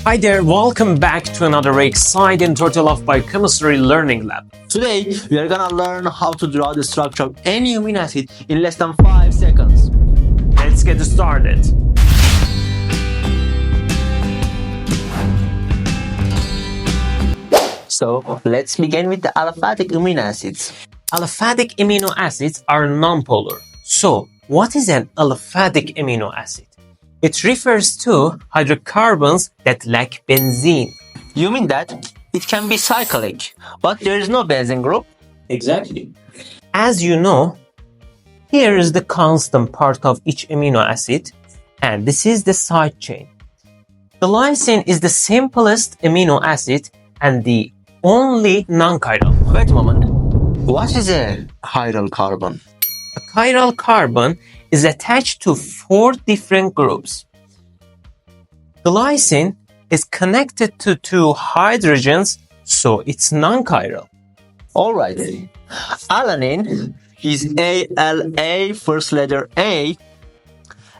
Hi there, welcome back to another exciting Total of Biochemistry Learning Lab. Today, we are gonna learn how to draw the structure of any amino acid in less than 5 seconds. Let's get started. So, let's begin with the aliphatic amino acids. Aliphatic amino acids are nonpolar. So, what is an aliphatic amino acid? It refers to hydrocarbons that lack benzene. You mean that it can be cyclic, but there is no benzene group? Exactly. As you know, here is the constant part of each amino acid, and this is the side chain. The lysine is the simplest amino acid and the only non-chiral. Wait a moment. What is a chiral carbon? A chiral carbon is attached to 4 different groups. The lysine is connected to 2 hydrogens, so it's non-chiral. Alright. Alanine is ALA, first letter A,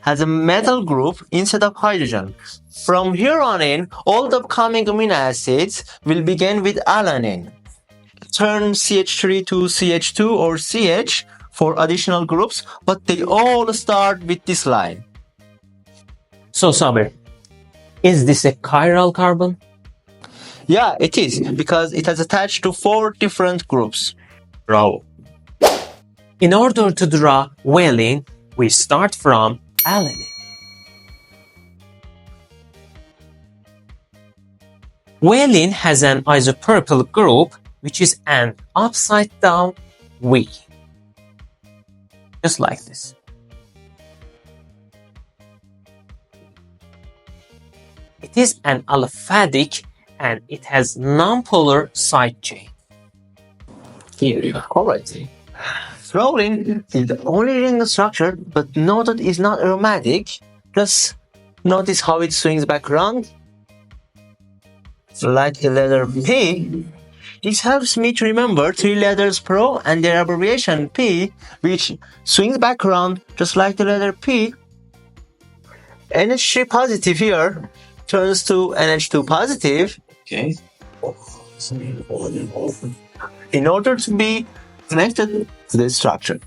has a metal group instead of hydrogen. From here on in, all the upcoming amino acids will begin with alanine. Turn CH3 to CH2 or CH for additional groups, but they all start with this line. So, Sabir, is this a chiral carbon? Yeah, it is, because it has attached to 4 different groups. Bravo. In order to draw valine, we start from alanine. Valine has an isopropyl group, which is an upside down V. Just like this. It is an aliphatic and it has nonpolar side chain. Here, alright. Rolling is the only ring structure, but note that it's not aromatic. Just notice how it swings back around. Like the letter P. This helps me to remember 3 letters pro and their abbreviation P, which swings back around just like the letter P. NH3 positive here turns to NH2 positive. Okay. In order to be connected to this structure.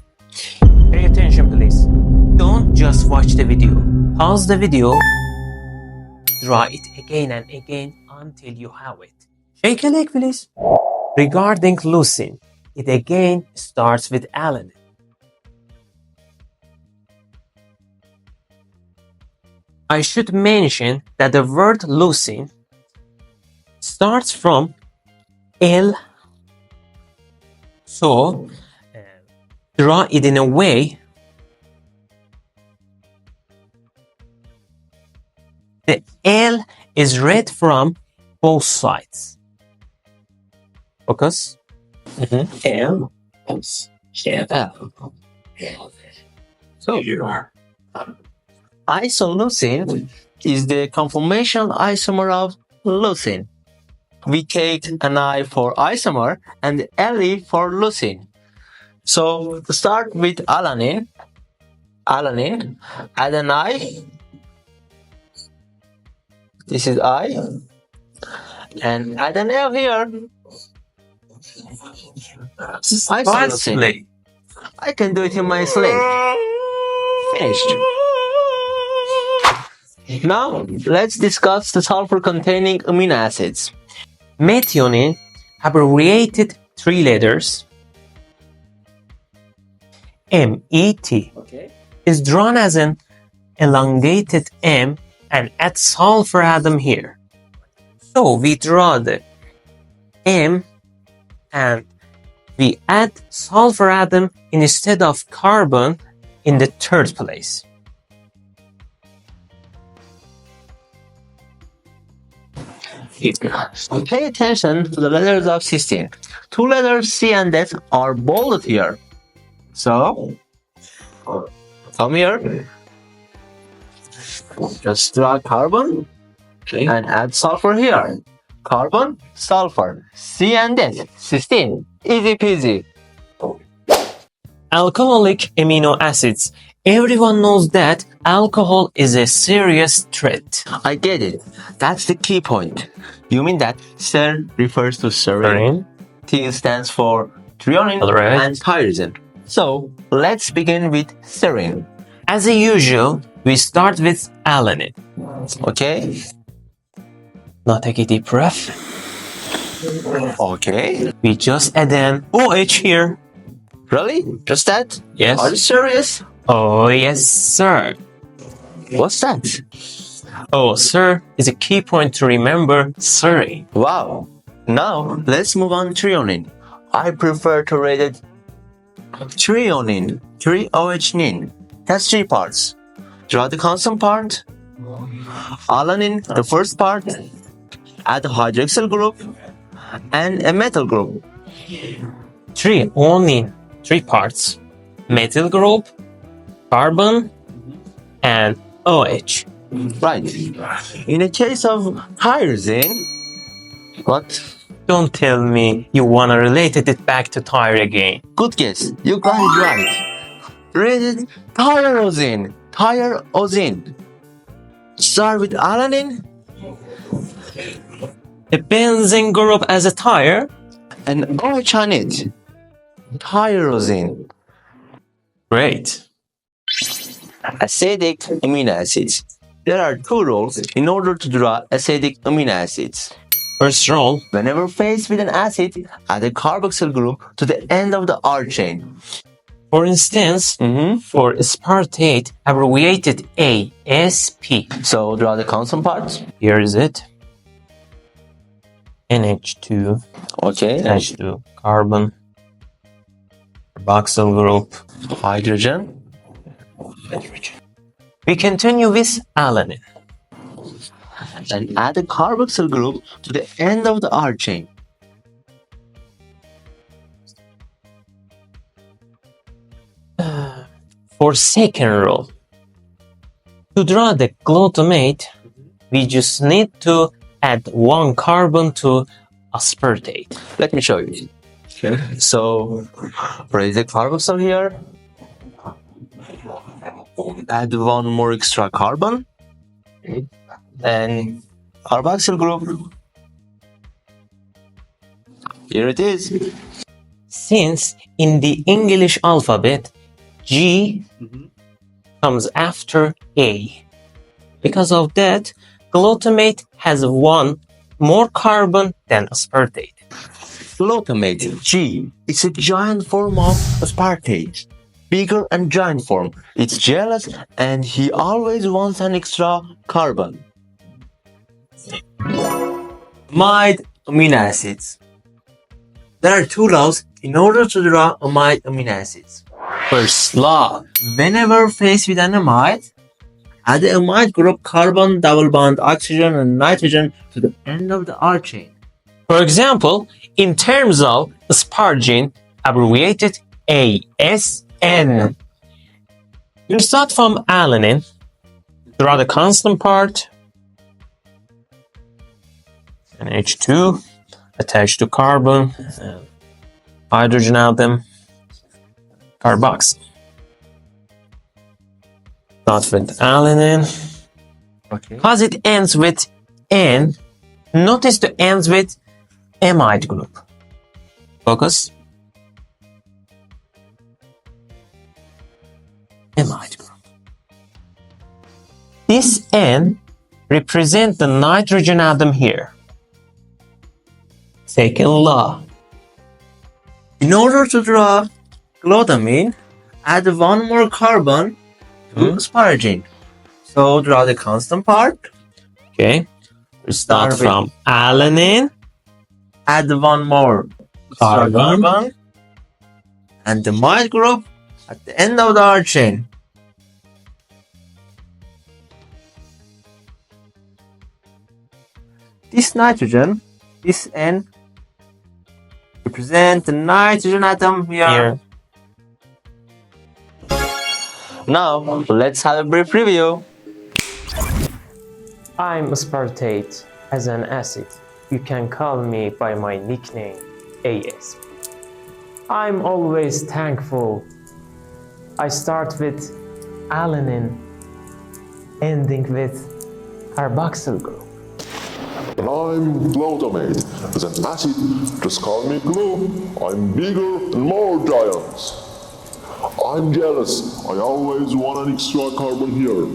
Pay attention, please. Don't just watch the video. Pause the video. Draw it again and again until you have it. Shake a leg, please. Regarding leucine, it again starts with alanine. I should mention that the word leucine starts from L. So, draw it in a way the L is read from both sides. Focus. L. S. L. So, You are. isoleucine is the conformational isomer of leucine. We take an I for isomer and Le for leucine. So to start with alanine, add an I. This is I. And add an L here. Isoleucine. I can do it in my sleep. Finished. Now, let's discuss the sulfur-containing amino acids. Methionine, abbreviated 3 letters, MET, Okay. is drawn as an elongated M and add sulfur atom here. So we draw the M and we add sulfur atom instead of carbon in the 3rd place. Pay attention to the letters of cysteine. 2 letters C and S are bolded here. So, come here. Just draw carbon Okay. and add sulfur here. Carbon, sulfur, C and S, cysteine. Easy peasy. Alcoholic amino acids Everyone knows that alcohol is a serious threat. I get it. That's the key point. You mean that ser refers to serine, T stands for threonine, Alright. and tyrosine. So let's begin with serine. As usual, we start with alanine. Okay? Now take a deep breath. Okay. We just add an OH here. Really? Just that? Yes. Are you serious? Oh, yes, sir. What's that? Oh, sir is a key point to remember serine. Wow. Now let's move on to threonine. I prefer to read it threonine, 3OH-nin. That's 3 parts. Draw the constant part. Alanine, the first part. Add a hydroxyl group and a metal group. Only 3 parts. Methyl group, carbon, and OH. Right. In the case of tyrosine, what? Don't tell me you wanna relate it back to tire again. Good guess. You got it right. Read it tyrosine. Tyrosine. Start with alanine A benzene group as a tire? and OH on it. Tyrosine. Great. Acidic amino acids. There are 2 rules in order to draw acidic amino acids. First rule, Whenever faced with an acid, add a carboxyl group to the end of the R chain. for instance, for aspartate, abbreviated ASP. So draw the constant part. Here is it. NH2, Okay. H2, carbon, carboxyl group. Hydrogen. We continue with alanine. And add a carboxyl group to the end of the R chain. For second rule, to draw the glutamate, we just need to add 1 carbon to aspartate. Let me show you. Okay. So, raise the carboxyl here. Add 1 more extra carbon. And carboxyl group. Here it is. Since in the English alphabet, G comes after A. Because of that, glutamate has 1 more carbon than aspartate. Glutamate, G. It's a giant form of aspartate. Bigger and giant form. It's jealous and he always wants an extra carbon. Amide amino acids. There are 2 laws in order to draw amide amino acids. First law, whenever faced with an amide, add the amide group carbon, double bond, oxygen and nitrogen to the end of the R chain. For example, in terms of asparagine, abbreviated ASN. You start from alanine, draw the constant part, and H2 attached to carbon, hydrogen atom, carboxyl. Start with alanine. Okay. Because it ends with N, notice the ends with amide group. Focus. Amide group. This N represents the nitrogen atom here. Second law. In order to draw glutamine, add 1 more carbon to asparagine. So draw the constant part. Okay. We start Start from alanine, Add 1 more extra Carbon. carbon. And the amide group at the end of the R chain. This nitrogen, this N, represent the nitrogen atom here. here. Now, let's have a brief review. I'm aspartate as an acid. You can call me by my nickname, AS. I'm always thankful. I start with alanine ending with carboxyl group. And I'm glutamate. As an acid, just call me glue. I'm bigger and more giant. I'm jealous. I always want an extra carbon here.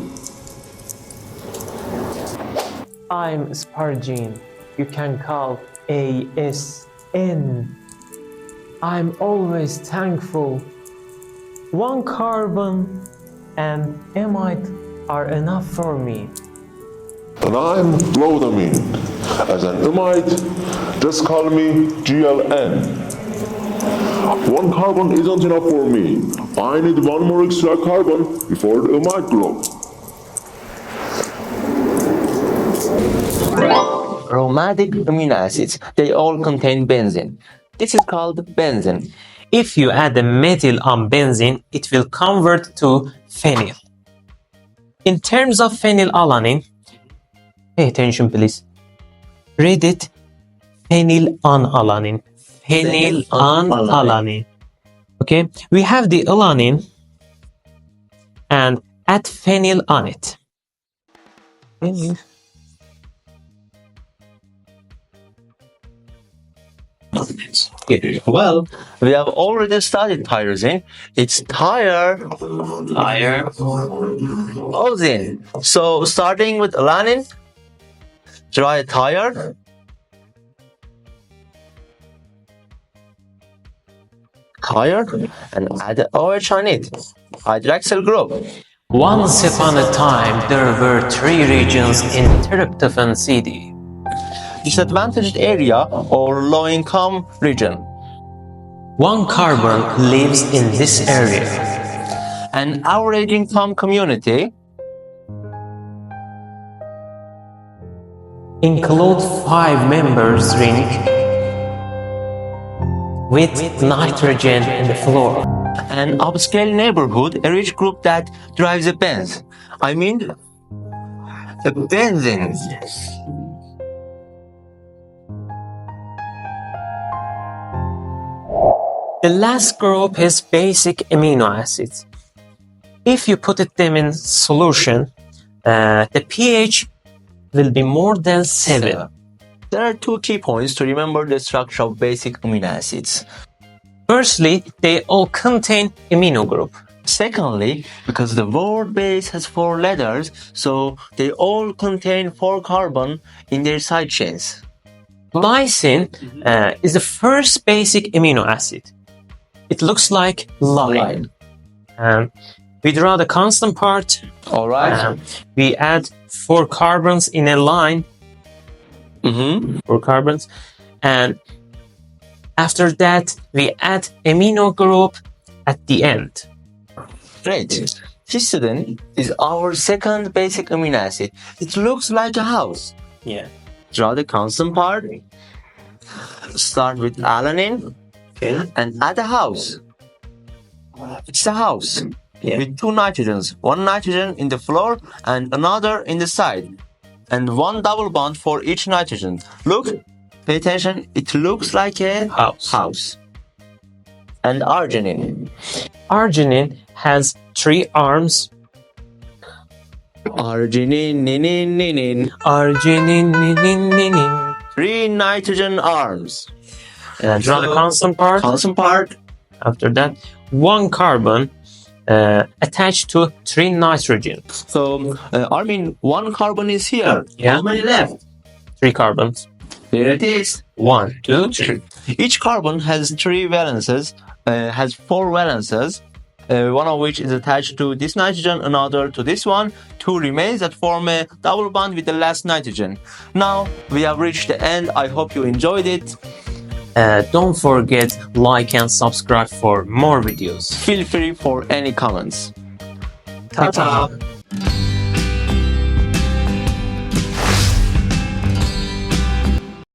I'm asparagine. You can call ASN. I'm always thankful. One carbon and amide are enough for me. And I'm glutamine. As an amide, just call me GLN. One carbon isn't enough for me. I need one more extra carbon before the amide group. Aromatic amino acids, they all contain benzene. This is called benzene. If you add a methyl on benzene, it will convert to phenyl. In terms of phenylalanine, pay attention please. Read it. Phenylalanine. Phenylalanine. Okay, we have the alanine and add phenyl on it. Well, we have already studied tyrosine. It's tyrosine. So starting with alanine, draw a tire. And add OH on it. Hydroxyl group. Once upon a time, there were 3 regions in tryptophan CD. Disadvantaged area or low-income region. One carbon lives in this area. An average income community. Include 5 members ring with nitrogen in the floor. An upscale neighborhood, a rich group that drives a Benz. I mean, a benzene. The last group is basic amino acids. If you put them in solution, the pH will be more than 7. There are 2 key points to remember the structure of basic amino acids. Firstly, they all contain amino group. Secondly, because the word base has 4 letters, so they all contain 4 carbon in their side chains. Lysine is the first basic amino acid. It looks like line. We draw the constant part. All right. We add 4 carbons in a line. 4 carbons. And after that, we add amino group at the end. Great. Histidine is our second basic amino acid. It looks like a house. Yeah. Draw the constant part. Start with alanine. Okay. And add a house. It's a house. Yeah. With 2 nitrogens. 1 nitrogen in the floor and another in the side. And 1 double bond for each nitrogen. Look, pay attention, it looks like a house. And arginine. Arginine has 3 arms. Arginine. 3 nitrogen arms. Draw the constant part. After that, 1 carbon attached to 3 nitrogen. So, Armin, 1 carbon is here. Yeah. How many left? 3 carbons. There it is. 1, 2, 3. Each carbon has 3 valences, has 4 valences, one of which is attached to this nitrogen, another to this one. 2 remains that form a double bond with the last nitrogen. Now, we have reached the end. I hope you enjoyed it. Don't forget like and subscribe for more videos. Feel free for any comments. Ta-ta!